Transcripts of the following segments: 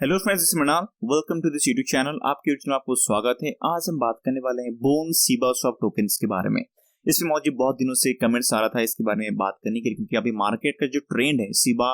Hello friends, this is Mrinal. Welcome to this YouTube channel. आपके YouTube में आपको स्वागत है। आज हम बात करने वाले हैं बोन सीबा स्वैप टोकन्स के बारे में। इसमें मुझे बहुत दिनों से कमेंट्स आ रहा था इसके बारे में बात करने के लिए, क्योंकि अभी मार्केट का जो ट्रेंड है सीबा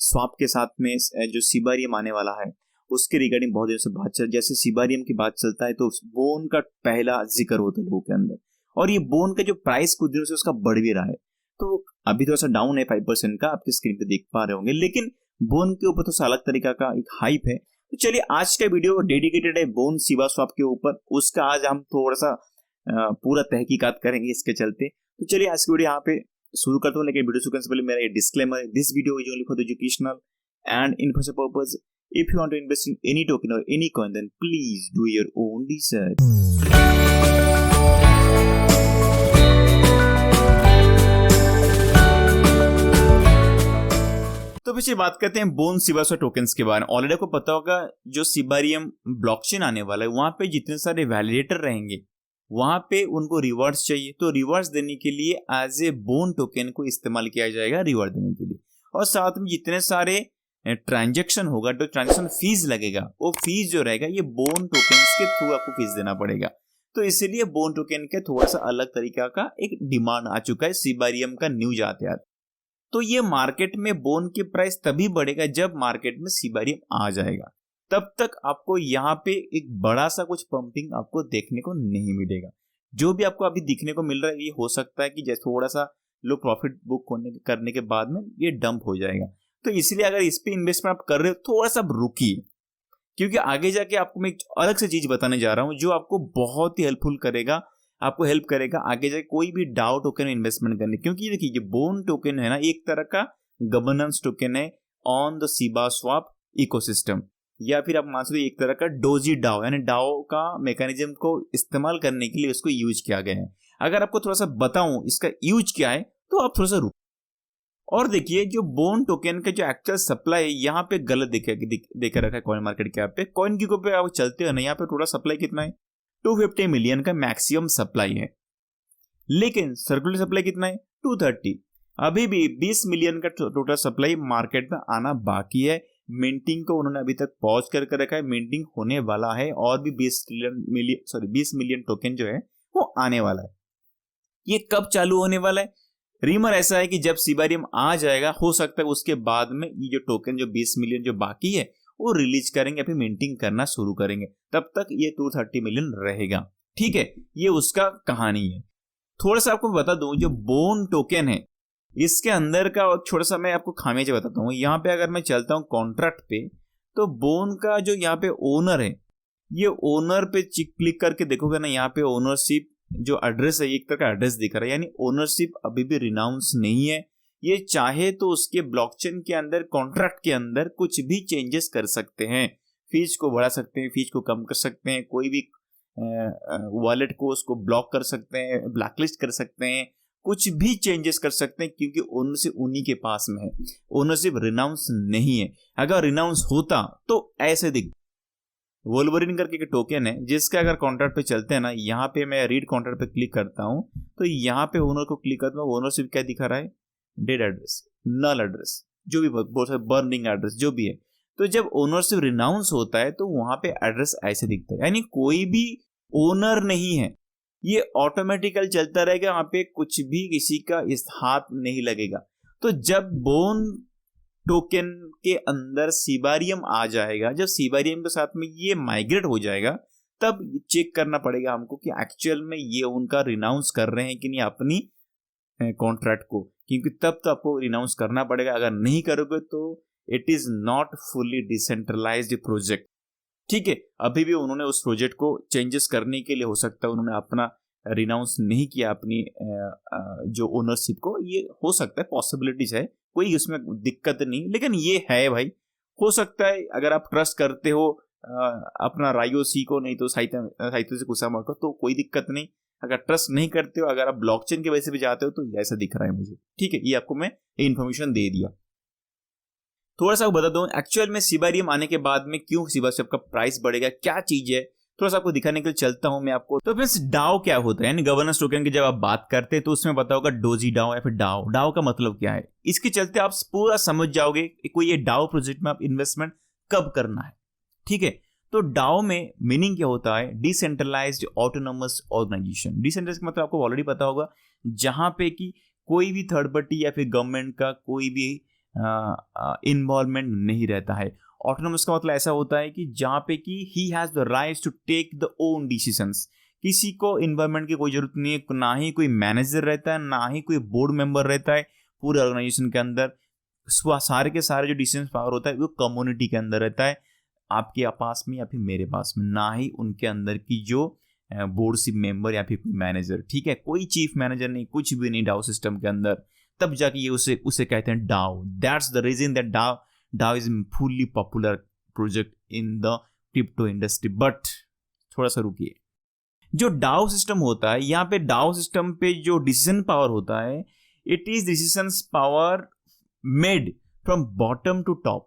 स्वैप के साथ में जो सीबारियम आने वाला है उसके रिगार्डिंग बहुत दिनों से बात चल। जैसे सीबारियम की बात चलता है तो बोन का पहला जिक्र होता है लोगों के अंदर, और ये बोन का जो प्राइस कुछ दिनों से उसका बढ़ भी रहा है। तो अभी थोड़ा सा डाउन है 5% का, आपकी स्क्रीन पे देख पा रहे होंगे, लेकिन बोन के ऊपर तो अलग तरीका का एक हाइप है। तो चलिए आज का वीडियो डेडिकेटेड है बोन सीबा स्वैप के ऊपर। उसका आज हम थोड़ा सा पूरा तहकीकात करेंगे इसके चलते। तो चलिए आज की वीडियो यहाँ पे शुरू करता हूँ, लेकिन वीडियो शुरू करने से पहले मेरा ये डिस्क्लेमर है, this video is only for the educational and information purpose. If you want to invest in any token और any coin then please do your own research. तो पीछे बात करते हैं बोन सीबा स्वैप टोकन्स के बारे में। ऑलरेडी आपको पता होगा जो सीबारियम ब्लॉकचेन आने वाला है वहां पे जितने सारे वैलिडेटर रहेंगे वहां पे उनको रिवार्ड्स चाहिए। तो रिवार्ड्स देने के लिए एज ए बोन टोकन को इस्तेमाल किया जाएगा रिवार्ड देने के लिए, और साथ में जितने सारे ट्रांजेक्शन होगा तो ट्रांजेक्शन फीस लगेगा, वो फीस जो रहेगा ये बोन टोकन्स के थ्रू आपको फीस देना पड़ेगा। तो इसीलिए बोन टोकन के थोड़ा सा अलग तरीका का एक डिमांड आ चुका है सीबारियम का न्यूज आते आते। तो ये मार्केट में बोन के प्राइस तभी बढ़ेगा जब मार्केट में सीबारियम आ जाएगा। तब तक आपको यहाँ पे एक बड़ा सा कुछ पंपिंग आपको देखने को नहीं मिलेगा। जो भी आपको अभी दिखने को मिल रहा है ये हो सकता है कि जैसे थोड़ा सा लो प्रॉफिट बुक करने के बाद में ये डंप हो जाएगा। तो इसलिए अगर इस पे इन्वेस्टमेंट आप कर रहे हो थोड़ा सा रुकिए, क्योंकि आगे जाके आपको मैं एक अलग से चीज बताने जा रहा हूँ जो आपको बहुत ही हेल्पफुल करेगा, आपको हेल्प करेगा आगे जाके कोई भी डाओ टोकन में इन्वेस्टमेंट करने। क्योंकि देखिए ये बोन टोकन है ना, एक तरह का गवर्नेंस टोकन है ऑन द सीबा स्वैप इकोसिस्टम, या फिर आप मान सकते एक तरह का डोजी डाओ, यानी डाओ का मैकेनिज्म को इस्तेमाल करने के लिए उसको यूज किया गया है। अगर आपको थोड़ा सा बताऊं इसका यूज क्या है तो आप थोड़ा सा रुक और देखिए जो बोन टोकन का जो एक्चुअल सप्लाई है यहाँ पे गलत देखे रखा है कॉइन मार्केट के पे। कॉइन की पे आप चलते हो ना, यहाँ पे टोटल सप्लाई कितना है 250 मिलियन का मैक्सिमम सप्लाई है, लेकिन सर्कुलर सप्लाई कितना है 230। अभी भी 20 मिलियन का टोटल सप्लाई मार्केट में आना बाकी है। मिंटिंग को उन्होंने अभी तक पॉज करके रखा है, मिंटिंग होने वाला है और भी 20 मिलियन टोकन जो है वो आने वाला है। ये कब चालू होने वाला है? रीमर ऐसा है कि जब सीबारियम आ जाएगा हो सकता है उसके बाद में ये जो टोकन जो 20 मिलियन जो बाकी है वो रिलीज करेंगे, फिर मिंटिंग करना शुरू करेंगे। तब तक ये 230 मिलियन रहेगा। ठीक है, ये उसका कहानी है। थोड़ा सा आपको बता दूं जो बोन टोकन है इसके अंदर का छोटा सा मैं आपको खामियाजा बताता हूँ। यहाँ पे अगर मैं चलता हूँ कॉन्ट्रैक्ट पे तो बोन का जो यहाँ पे ओनर है, ये ओनर पे क्लिक करके देखोगे ना, यहाँ पे ओनरशिप जो एड्रेस है एक तरह का एड्रेस दिख रहा है, यानी ओनरशिप अभी भी रिनाउंस नहीं है। ये चाहे तो उसके ब्लॉकचेन के अंदर कॉन्ट्रैक्ट के अंदर कुछ भी चेंजेस कर सकते हैं, फीस को बढ़ा सकते हैं, फीस को कम कर सकते हैं, कोई भी वॉलेट को उसको ब्लॉक कर सकते हैं, ब्लैकलिस्ट कर सकते हैं, कुछ भी चेंजेस कर सकते हैं, क्योंकि ओनरशिप उन्हीं के पास में है। ओनरशिप रिनाउंस नहीं है। अगर रिनाउंस होता तो ऐसे दिख वोल्वरिन करके एक टोकन है जिसका अगर कॉन्ट्रैक्ट पे चलते हैं ना, यहाँ पे मैं रीड कॉन्ट्रैक्ट पे क्लिक करता हूँ तो यहाँ पे ओनर को क्लिक करता हूँ, ओनरशिप क्या दिखा रहा है, डेड एड्रेस, नल एड्रेस, जो भी बहुत सारे बर्निंग एड्रेस जो भी है। तो जब ओनरशिप रिनाउंस होता है तो वहां पे एड्रेस ऐसे दिखता है, यानी कोई भी ओनर नहीं है, ये ऑटोमेटिकल चलता रहेगा, वहां पे कुछ भी किसी का इस हाथ नहीं लगेगा। तो जब बोन टोकन के अंदर सीबारियम आ जाएगा, जब सीबारियम के साथ में ये माइग्रेट हो जाएगा, तब चेक करना पड़ेगा हमको कि एक्चुअल में ये उनका रिनाउंस कर रहे हैं कि नहीं अपनी कॉन्ट्रैक्ट को, क्योंकि तब तो आपको रिनाउंस करना पड़ेगा। अगर नहीं करोगे तो it is not fully decentralised project. ठीक है, अभी भी उन्होंने उस प्रोजेक्ट को चेंजेस करने के लिए हो सकता है उन्होंने अपना रिनाउंस नहीं किया अपनी जो ओनरशिप को, ये हो सकता है, पॉसिबिलिटीज है, कोई उसमें दिक्कत नहीं, लेकिन ये है भाई, हो सकता है अगर आप ट्रस्ट करते हो अपना रायोसी को, नहीं तो साहित्य से कुसामा को, तो कोई दिक्कत नहीं। अगर ट्रस्ट नहीं करते हो, अगर आप ब्लॉकचेन के वजह से भी जाते हो तो ऐसा दिख रहा है मुझे। ठीक है, ये आपको मैं इन्फॉर्मेशन दे दिया। थोड़ा सा बता दूं एक्चुअल में सीबारियम आने के बाद में क्यों सीबा स्वैप का प्राइस बढ़ेगा, क्या चीज है, थोड़ा सा आपको दिखाने के लिए चलता हूं मैं आपको। तो फ्रेंड्स डाओ क्या होता है, यानी गवर्नेंस टोकन की जब आप बात करते हैं तो उसमें पता होगा डोजी डाओ या फिर डाओ। डाओ का मतलब क्या है, इसके चलते आप पूरा समझ जाओगे कोई ये डाओ प्रोजेक्ट में आप इन्वेस्टमेंट कब करना है। ठीक है, तो डाओ में मीनिंग क्या होता है, डिसेंट्रलाइज्ड ऑटोनोमस ऑर्गेनाइजेशन। डिसेंट्रलाइज्ड मतलब आपको ऑलरेडी पता होगा, जहां पे कि कोई भी थर्ड पार्टी या फिर गवर्नमेंट का कोई भी इन्वॉल्वमेंट नहीं रहता है। ऑटोनोमस का मतलब ऐसा होता है कि जहां पे कि he has the right to take the own decisions. किसी को इन्वॉल्वमेंट की कोई जरूरत नहीं है, ना ही कोई मैनेजर रहता है, ना ही कोई बोर्ड मेंबर रहता है। पूरे ऑर्गेनाइजेशन के अंदर सारे के सारे जो डिसीजन पावर होता है वो कम्युनिटी के अंदर रहता है, आपके पास में या फिर मेरे पास में, ना ही उनके अंदर की जो बोर्डशिप मेंबर या फिर कोई मैनेजर। ठीक है, कोई चीफ मैनेजर नहीं, कुछ भी नहीं डाओ सिस्टम के अंदर। तब जाके ये उसे कहते हैं DAO. That's the reason that DAO is fully popular project in the crypto industry. But थोड़ा सा रुकिए, जो डाओ सिस्टम होता है, यहाँ पे डाओ सिस्टम पे जो डिसीजन पावर होता है, it is decision power made from bottom to top,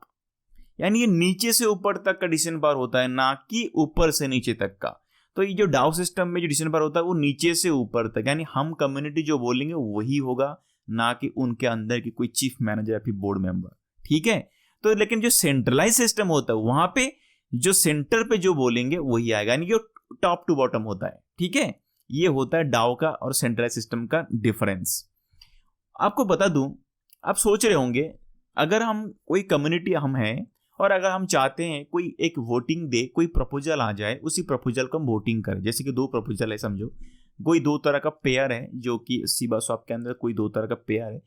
यानी ये नीचे से ऊपर तक का डिसीजन पावर होता है, ना कि ऊपर से नीचे तक का। तो ये जो डाओ सिस्टम में जो डिसीजन पावर होता है वो नीचे से ऊपर तक, यानी हम कम्युनिटी जो बोलेंगे वही होगा, ना कि उनके अंदर की कोई चीफ मैनेजर या फिर बोर्ड मेंबर। ठीक है, तो लेकिन जो सेंट्रलाइज सिस्टम होता है वहां पे जो सेंटर पे जो बोलेंगे वही आएगा, यानी कि टॉप टू बॉटम होता है। ठीक है, ये होता है डाओ का और सेंट्रलाइज सिस्टम का डिफरेंस। आपको बता दूं, आप सोच रहे होंगे, अगर हम कोई कम्युनिटी हम हैं और अगर हम चाहते हैं कोई एक वोटिंग दे, कोई प्रपोजल आ जाए, उसी प्रपोजल को हम वोटिंग करें। जैसे कि दो प्रपोजल है, समझो कोई दो तरह का पेयर है, जो कि सिबा स्वैप के अंदर कोई दो तरह का पेयर है,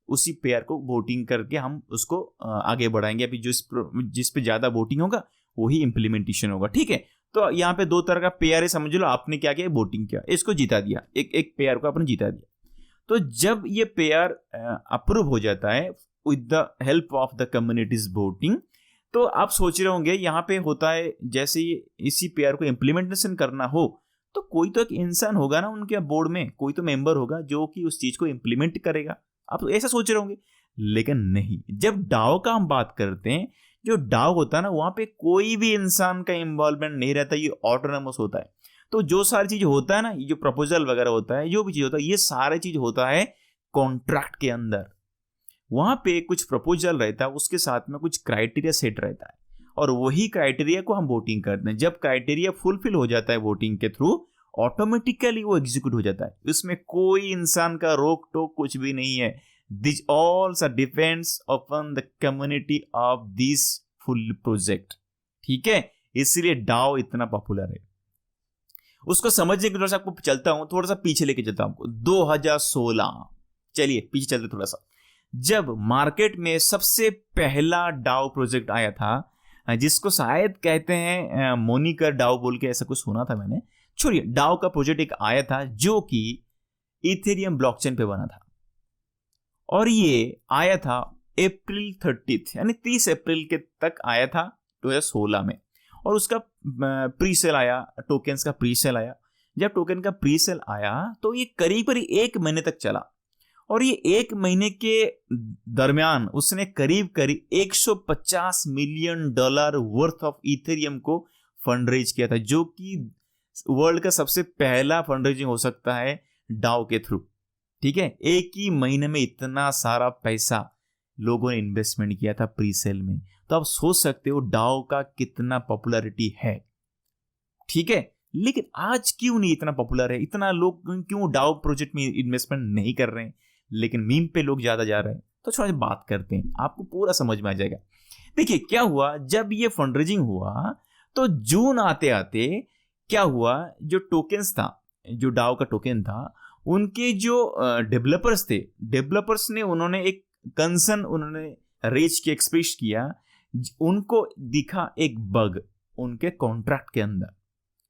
उसी पेयर को वोटिंग करके हम उसको आगे बढ़ाएंगे। अभी जिस पे ज्यादा वोटिंग होगा वही इंप्लीमेंटेशन होगा। ठीक है, तो यहाँ पे दो तरह का पेयर है, समझ लो आपने क्या किया, वोटिंग किया, इसको जिता दिया, एक पेयर को आपने जिता दिया। तो जब ये पेयर अप्रूव हो जाता है with the help of the communities voting, तो आप सोच रहे होंगे यहाँ पे होता है जैसे इसी पेयर को इम्प्लीमेंटेशन करना हो तो कोई तो एक इंसान होगा ना उनके बोर्ड में, कोई तो मेंबर होगा जो कि उस चीज को इम्प्लीमेंट करेगा। आप तो ऐसा सोच रहे होंगे, लेकिन नहीं। जब डाओ का हम बात करते हैं, जो डाओ होता है ना, वहां पे कोई भी इंसान का इन्वॉल्वमेंट नहीं रहता, ये ऑटोनोमस होता है। तो जो सारी चीज होता है ना, ये जो प्रपोजल वगैरह होता है, जो भी चीज होता है, ये सारी चीज होता है कॉन्ट्रैक्ट के अंदर। वहां पे कुछ प्रपोजल रहता है, उसके साथ में कुछ क्राइटेरिया सेट रहता है, और वही क्राइटेरिया को हम वोटिंग करते हैं। जब क्राइटेरिया फुलफिल हो जाता है वोटिंग के थ्रू, ऑटोमेटिकली वो एग्जीक्यूट हो जाता है। इसमें कोई इंसान का रोक टोक कुछ भी नहीं है। This all depends upon the community of this full project. ठीक है, इसलिए डाओ इतना पॉपुलर है। उसको समझने के थोड़ा सा आपको चलता हूं, थोड़ा सा पीछे लेके चलता हूं आपको, 2016। चलिए पीछे चलते थोड़ा सा, जब मार्केट में सबसे पहला डाओ प्रोजेक्ट आया था, जिसको शायद कहते हैं मोनिकर डाओ बोल के, ऐसा कुछ सुना था मैंने। छोड़िए, डाओ का प्रोजेक्ट एक आया था जो कि इथेरियम ब्लॉकचेन पे बना था, और ये आया था अप्रैल 30, यानी 30 अप्रैल के तक आया था 2016 में। और उसका प्री सेल आया, टोकन्स का प्री सेल आया। जब टोकन का प्री सेल आया तो ये करीब करीब 1 महीने तक चला, और ये 1 महीने के दरमियान उसने करीब करीब $150 मिलियन वर्थ ऑफ इथेरियम को फंड रेज किया था, जो कि वर्ल्ड का सबसे पहला फंड रेजिंग हो सकता है डाओ के थ्रू। ठीक है, एक ही महीने में इतना सारा पैसा लोगों ने इन्वेस्टमेंट किया था प्री सेल में। तो आप सोच सकते हो डाओ का कितना पॉपुलैरिटी है। ठीक है, लेकिन आज क्यों नहीं इतना पॉपुलर है, इतना लोग क्यों डाओ प्रोजेक्ट में इन्वेस्टमेंट नहीं कर रहे हैं, लेकिन मीम पे लोग ज्यादा जा रहे हैं। तो थोड़ा सा बात करते हैं, आपको पूरा समझ में आ जाएगा। देखिए क्या हुआ, जब ये फंड रेजिंग हुआ तो जून आते आते क्या हुआ, जो टोकन्स था, जो डाओ का टोकन था, उनके जो डेवलपर्स थे, डेवलपर्स ने उन्होंने एक कंसर्न उन्होंने रेज के एक्सप्रेस किया। उनको दिखा एक बग उनके कॉन्ट्रैक्ट के अंदर,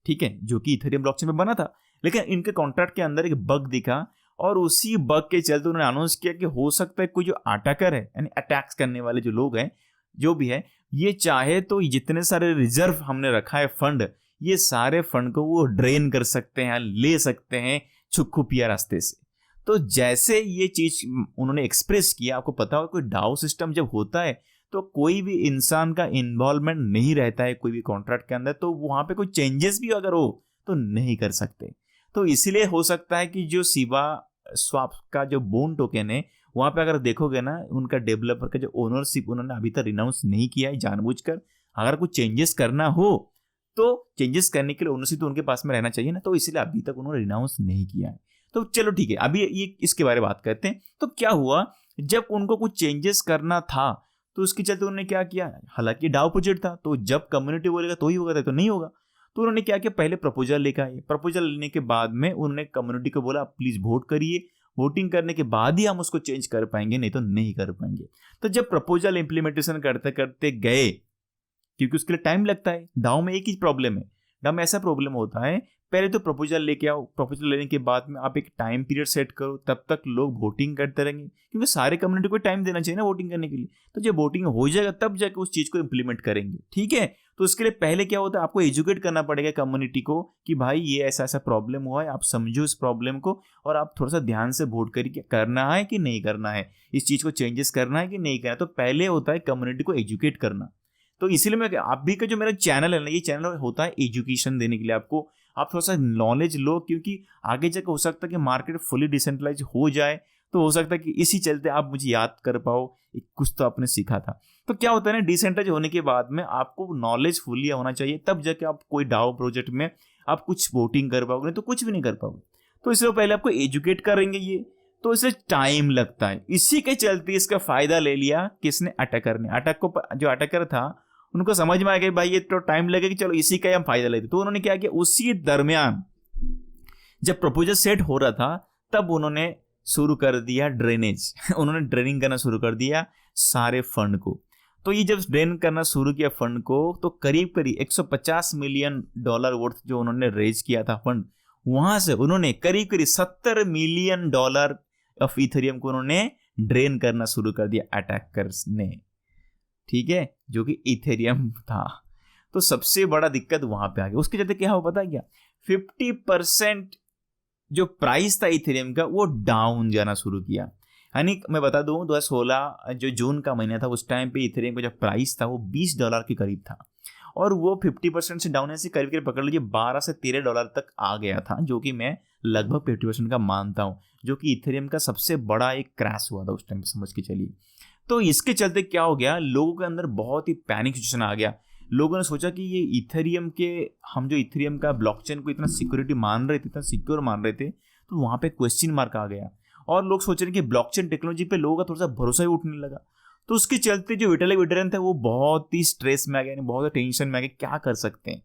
ठीक है, जो कि इथेरियम ब्लॉकचेन में बना था, लेकिन इनके कॉन्ट्रैक्ट के अंदर एक बग दिखा, और उसी बग के चलते उन्होंने अनाउंस किया कि हो सकता है कोई जो अटैकर है, यानी अटैक्स करने वाले जो लोग हैं, जो भी है, ये चाहे तो जितने सारे रिजर्व हमने रखा है फंड, ये सारे फंड को वो ड्रेन कर सकते हैं, ले सकते हैं छुपछुपिया रास्ते से। तो जैसे ये चीज उन्होंने एक्सप्रेस किया, आपको पता होगा कोई डाओ सिस्टम जब होता है तो कोई भी इंसान का इन्वॉल्वमेंट नहीं रहता है कोई भी कॉन्ट्रैक्ट के अंदर, तो वहां पे कोई चेंजेस भी अगर हो तो नहीं कर सकते। तो इसलिए हो सकता है कि जो सिबा स्वैप का जो बोन टोकन है, वहां पे अगर देखोगे ना, उनका डेवलपर का जो ओनरशिप उन्होंने अभी तक रिनाउंस नहीं किया है जानबूझकर, अगर कुछ चेंजेस करना हो तो चेंजेस करने के लिए ओनरशिप तो उनके पास में रहना चाहिए ना, तो इसलिए अभी तक उन्होंने रिनाउंस नहीं किया है। तो चलो ठीक है, अभी ये इसके बारे में बात करते हैं। तो क्या हुआ, जब उनको कुछ चेंजेस करना था तो उसके चलते उन्होंने क्या किया, हालांकि डाउ प्रोजेक्ट था तो जब कम्युनिटी बोलेगा तो ही होगा, तो नहीं होगा। तो उन्होंने क्या किया, पहले प्रपोजल लेकर आए, प्रपोजल लेने के बाद में उन्होंने कम्युनिटी को बोला प्लीज वोट करिए, वोटिंग करने के बाद ही हम उसको चेंज कर पाएंगे, नहीं तो नहीं कर पाएंगे। तो जब प्रपोजल इंप्लीमेंटेशन करते करते गए, क्योंकि उसके लिए टाइम लगता है, डाउ में एक ही प्रॉब्लम है, डाउ में ऐसा प्रॉब्लम होता है, पहले तो प्रपोजल लेके आओ, प्रपोजल लेने के बाद में आप एक टाइम पीरियड सेट करो, तब तक लोग वोटिंग करते रहेंगे, क्योंकि सारे कम्युनिटी को टाइम देना चाहिए ना वोटिंग करने के लिए। तो जब वोटिंग हो जाएगा तब जाके उस चीज को इंप्लीमेंट करेंगे, ठीक है। तो उसके लिए पहले क्या होता है, आपको एजुकेट करना पड़ेगा कम्युनिटी को कि भाई ये ऐसा ऐसा प्रॉब्लम हुआ है, आप समझो इस प्रॉब्लम को और आप थोड़ा सा ध्यान से वोट करिए, करना है कि नहीं करना है, इस चीज को चेंजेस करना है कि नहीं करना है। तो पहले होता है कम्युनिटी को एजुकेट करना। तो इसीलिए मैं आप भी का जो मेरा चैनल है ना, ये चैनल होता है एजुकेशन देने के लिए, आपको आप थोड़ा सा नॉलेज लो, क्योंकि आगे जाकर हो सकता है कि मार्केट फुली डिसेंट्रलाइज हो जाए, तो हो सकता है कि इसी चलते आप मुझे याद कर पाओ कुछ तो आपने सीखा था। तो क्या होता है ना, डिसेंट्रलाइज होने के बाद में आपको नॉलेज फुली होना चाहिए, तब जाके आप कोई डाओ प्रोजेक्ट में आप कुछ वोटिंग कर पाओगे, नहीं तो कुछ भी नहीं कर पाओगे। तो इसलिए पहले आपको एजुकेट करेंगे ये, तो इसे टाइम लगता है। इसी के चलते इसका फायदा ले लिया किसने, अटैकर ने। अटैक को जो अटैकर था उनको समझ में आ गया भाई ये तो टाइम लगेगा, चलो इसी का हम फायदा लेते। तो उन्होंने क्या किया, उसी दरमियान जब प्रपोजल सेट हो रहा था तब उन्होंने शुरू कर दिया ड्रेनेज उन्होंने ड्रेनिंग करना शुरू कर दिया सारे फंड को। तो ये जब ड्रेन करना शुरू किया फंड को, तो करीब करीब $150 मिलियन वर्थ जो उन्होंने रेज किया था फंड, वहां से उन्होंने करीब करीब $70 मिलियन ऑफ इथेरियम को उन्होंने ड्रेन करना शुरू कर दिया अटैकर्स ने, ठीक है, जो कि इथेरियम था। तो सबसे बड़ा दिक्कत वहां पे आ गया। उसके चलते क्या हो पता है क्या, 50% जो प्राइस था इथेरियम का वो डाउन जाना शुरू किया। यानी मैं बता दूं 2016 जो जून का महीना था, उस टाइम पे इथेरियम का जो प्राइस था वो $20 के करीब था, और वो 50% से डाउन ऐसे करीब करीब पकड़ लीजिए $12 से $13 तक आ गया था, जो कि मैं लगभग 50% का मानता हूं, जो कि इथेरियम का सबसे बड़ा एक क्रैश हुआ था उस टाइम पे, समझ के चलिए। तो इसके चलते क्या हो गया, लोगों के अंदर बहुत ही पैनिक सिचुएशन आ गया। लोगों ने सोचा कि ये इथेरियम के, हम जो इथेरियम का ब्लॉकचेन को इतना सिक्योरिटी मान रहे थे, इतना सिक्योर मान रहे थे, तो वहां पे क्वेश्चन मार्क आ गया और लोग सोच रहे कि ब्लॉकचेन टेक्नोलॉजी पे लोगों का थोड़ा सा भरोसा ही उठने लगा। तो उसके चलते जो विटालिक बुटेरिन था वो बहुत ही स्ट्रेस में आ गया, बहुत टेंशन में आ गया, क्या कर सकते हैं,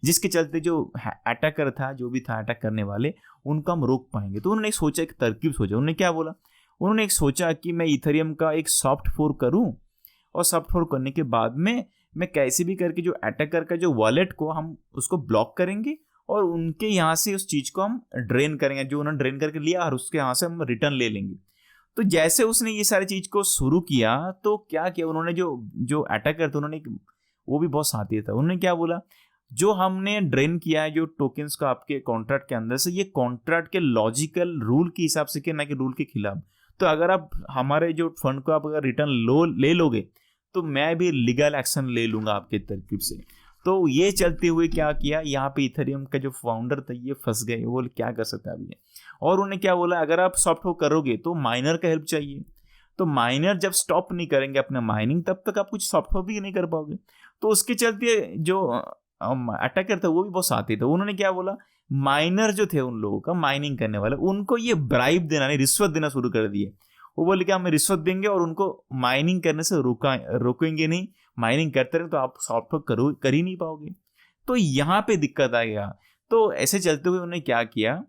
जिसके चलते जो अटैकर था, जो भी था अटैक करने वाले, उनको हम रोक पाएंगे। तो उन्होंने एक सोचा, एक तरकीब सोचा। उन्होंने क्या बोला, उन्होंने एक सोचा कि मैं इथेरियम का एक सॉफ्ट फोर्क करूं, और सॉफ्ट फोर्क करने के बाद में मैं कैसे भी करके जो अटैकर का जो वॉलेट को हम उसको ब्लॉक करेंगे और उनके यहाँ से उस चीज को हम ड्रेन करेंगे, जो उन्होंने ड्रेन करके लिया, और उसके यहाँ से हम रिटर्न ले लेंगे। तो जैसे उसने ये सारी चीज को शुरू किया, तो क्या किया उन्होंने, जो अटैकर थे उन्होंने, वो भी बहुत साथी था, उन्होंने क्या बोला, जो हमने ड्रेन किया है जो टोकन्स को आपके कॉन्ट्रैक्ट के अंदर से, ये कॉन्ट्रैक्ट के लॉजिकल रूल के हिसाब से किया, ना कि रूल के खिलाफ। तो अगर आप हमारे जो फंड को आप अगर रिटर्न ले लोगे तो मैं भी लीगल एक्शन ले लूंगा आपके तरकीब से। तो ये चलते हुए क्या किया, यहाँ पे इथेरियम का जो फाउंडर था ये फंस गए, वो क्या कर सकता है अभी। और उन्होंने क्या बोला, अगर आप सॉफ्टवेयर करोगे तो माइनर का हेल्प चाहिए, तो माइनर जब स्टॉप नहीं करेंगे अपना माइनिंग तब तक आप कुछ सॉफ्टवेयर भी नहीं कर पाओगे। तो उसके चलते जो अटैकर था वो भी बहुत साथी था, उन्होंने क्या बोला, माइनर जो थे उन लोगों का, माइनिंग करने वाले, उनको ये ब्राइब देना, नहीं रिश्वत देना शुरू कर दिए। वो बोले कि हमें रिश्वत देंगे और उनको माइनिंग करने से रोकेंगे नहीं, माइनिंग करते रहे तो आप सॉफ्टवेयर कर ही नहीं पाओगे। तो यहाँ पे दिक्कत आ गया। तो ऐसे चलते हुए उन्होंने क्या किया,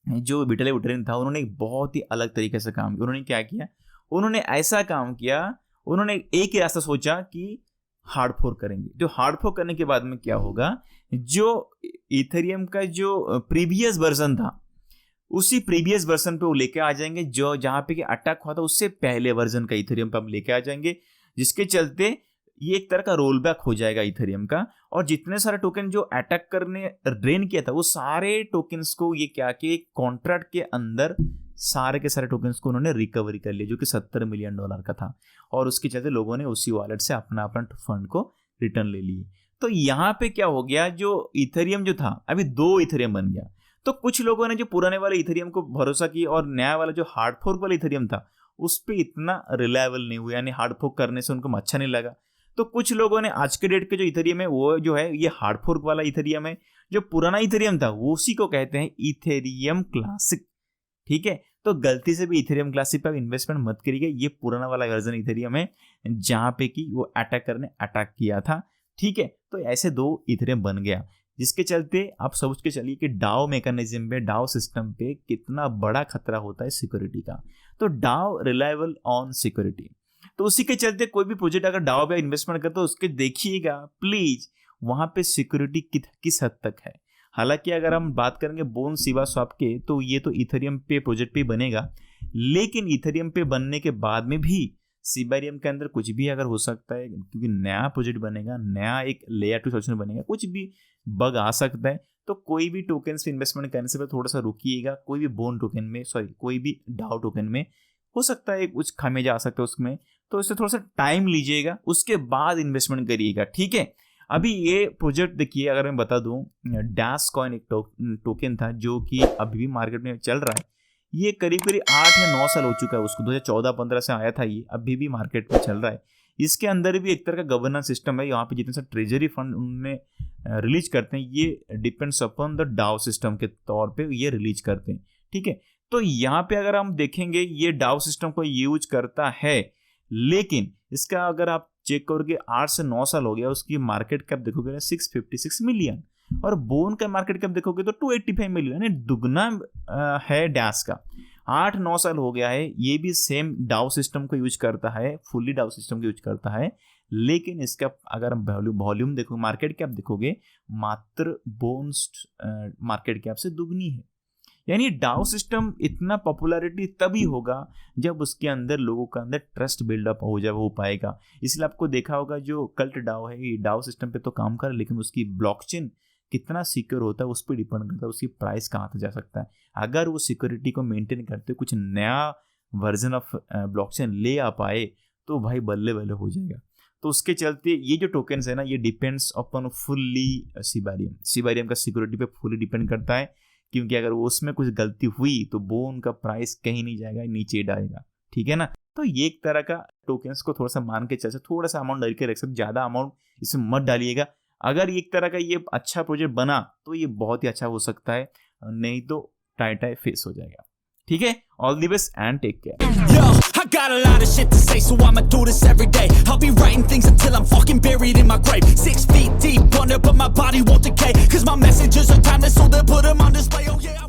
जो विटालिक बुटेरिन था उन्होंने एक बहुत ही अलग तरीके से काम किया। उन्होंने क्या किया, उन्होंने ऐसा काम किया, उन्होंने एक ही रास्ता सोचा कि हार्ड फोर्क करेंगे। जो हार्ड फोर्क करने के बाद में क्या होगा, जो इथेरियम का जो प्रीवियस वर्जन था उसी प्रीवियस वर्जन पे वो लेके आ जाएंगे, जो जहां पे कि अटैक हुआ था उससे पहले वर्जन का इथेरियम पे हम लेके आ जाएंगे, जिसके चलते ये एक तरह का रोल बैक हो जाएगा इथेरियम का। और जितने सारे टोकन जो अटैक करने ड्रेन किया था वो सारे टोकन्स को ये क्या कि कॉन्ट्रैक्ट के अंदर सारे के सारे टोकन्स को उन्होंने रिकवरी कर लिया, जो कि $70 मिलियन का था। और उसके चलते लोगों ने उसी वॉलेट से अपना फंड को रिटर्न ले लिए। तो यहाँ पे क्या हो गया, जो इथेरियम जो था अभी 2 इथेरियम बन गया। तो कुछ लोगों ने जो पुराने वाले इथेरियम को भरोसा किया और नया वाला जो हार्ड फोर्क वाला इथेरियम था उस पर इतना रिलायबल नहीं हुआ, यानी हार्ड फोर्क करने से उनको अच्छा नहीं लगा। तो कुछ लोगों ने आज के डेट के जो इथेरियम है वो जो है ये हार्ड फोर्क वाला इथेरियम है, जो पुराना इथेरियम था वो उसी को कहते हैं इथेरियम क्लासिक। ठीक है, तो गलती से भी इथेरियम क्लासिक पे इन्वेस्टमेंट मत करिएगा, ये पुराना वाला वर्जन इथेरियम है जहां पे कि वो अटैकर ने अटैक किया था। ठीक है, तो ऐसे 2 इथेरियम बन गया, जिसके चलते आप समझ के चलिए कि डाओ मैकेनिज्म पे, डाओ सिस्टम पे कितना बड़ा खतरा होता है सिक्योरिटी का। तो डाओ रिलायबल ऑन सिक्योरिटी, तो उसी के चलते कोई भी प्रोजेक्ट अगर डाओ पे इन्वेस्टमेंट करते हो उसके देखिएगा प्लीज वहां पे सिक्योरिटी किस हद तक है। हालांकि अगर हम बात करेंगे बोन सिवा स्वैप के, तो ये तो इथेरियम पे प्रोजेक्ट पे बनेगा, लेकिन इथेरियम पे बनने के बाद में भी सिबेरियम के अंदर कुछ भी अगर हो सकता है, क्योंकि नया प्रोजेक्ट बनेगा, नया एक लेयर 2 सोल्यूशन बनेगा, कुछ भी बग आ सकता है। तो कोई भी टोकन से इन्वेस्टमेंट करने से थोड़ा सा रुकिएगा। कोई भी बोन टोकन में, कोई भी डाओ टोकन में हो सकता है कुछ खामियाजा आ सकता है उसमें, तो इससे थोड़ा सा टाइम लीजिएगा, उसके बाद इन्वेस्टमेंट करिएगा। ठीक है, अभी ये प्रोजेक्ट देखिए, अगर मैं बता दूं, डैश कॉइन एक टोकन था जो कि अभी भी मार्केट में चल रहा है। ये करीब 8 या 9 साल हो चुका है उसको, 2014-15 से आया था ये, अभी भी मार्केट में चल रहा है। इसके अंदर भी एक तरह का गवर्नेंस सिस्टम है, यहाँ पे जितने सारे ट्रेजरी फंड उनमें रिलीज करते हैं, ये depends upon the Dow system के तौर पे ये रिलीज करते हैं। ठीक है, तो यहाँ पे अगर हम देखेंगे ये डाओ सिस्टम को यूज करता है, लेकिन इसका अगर आप चेक करोगे 8 से 9 साल हो गया, उसकी मार्केट कैप देखोगे 656 मिलियन, और बोन का मार्केट कैप देखोगे तो 285 मिलियन, यानी दुगना है डैश का। 8-9 साल हो गया है, ये भी सेम डाओ सिस्टम को यूज करता है, फुल्ली डाओ सिस्टम को यूज करता है, लेकिन इसका अगर वॉल्यूम देखो, मार्केट कैप देखोगे, मात्र बोन्स मार्केट कैप से दुगनी है। यानी डाओ सिस्टम इतना पॉपुलैरिटी तभी होगा जब उसके अंदर लोगों का अंदर ट्रस्ट बिल्डअप हो पाएगा। इसलिए आपको देखा होगा जो कल्ट डाओ है, ये डाओ सिस्टम पे तो काम कर, लेकिन उसकी ब्लॉकचेन कितना सिक्योर होता है उस पर डिपेंड करता है, उसकी प्राइस कहाँ तक जा सकता है। अगर वो सिक्योरिटी को मेंटेन करते कुछ नया वर्जन ऑफ ब्लॉकचेन ले आ पाए तो भाई बल्ले बल्ले हो जाएगा। तो उसके चलते ये जो टोकन्स है ना, ये डिपेंड्स अपॉन फुल्ली सिबेरियम का सिक्योरिटी पे फुल्ली डिपेंड करता है, क्योंकि अगर उसमें कुछ गलती हुई तो बोन का प्राइस कहीं नहीं जाएगा, नीचे डालेगा। ठीक है ना, तो ये एक तरह का टोकन्स को थोड़ा सा मान के चल, थोड़ा सा अमाउंट डाल के रख सकते, ज्यादा अमाउंट इसमें मत डालिएगा। अगर एक तरह का ये अच्छा प्रोजेक्ट बना तो ये बहुत ही अच्छा हो सकता है, नहीं तो टाई फेस हो जाएगा। ठीक है, all the best and take care. Yo, I got a lot of shit to say, so I'ma do this every day. I'll be writing things until I'm fucking buried in my grave. 6 feet deep under, but my body won't decay. Cause my messages are timeless, so they'll put them on display. Oh yeah,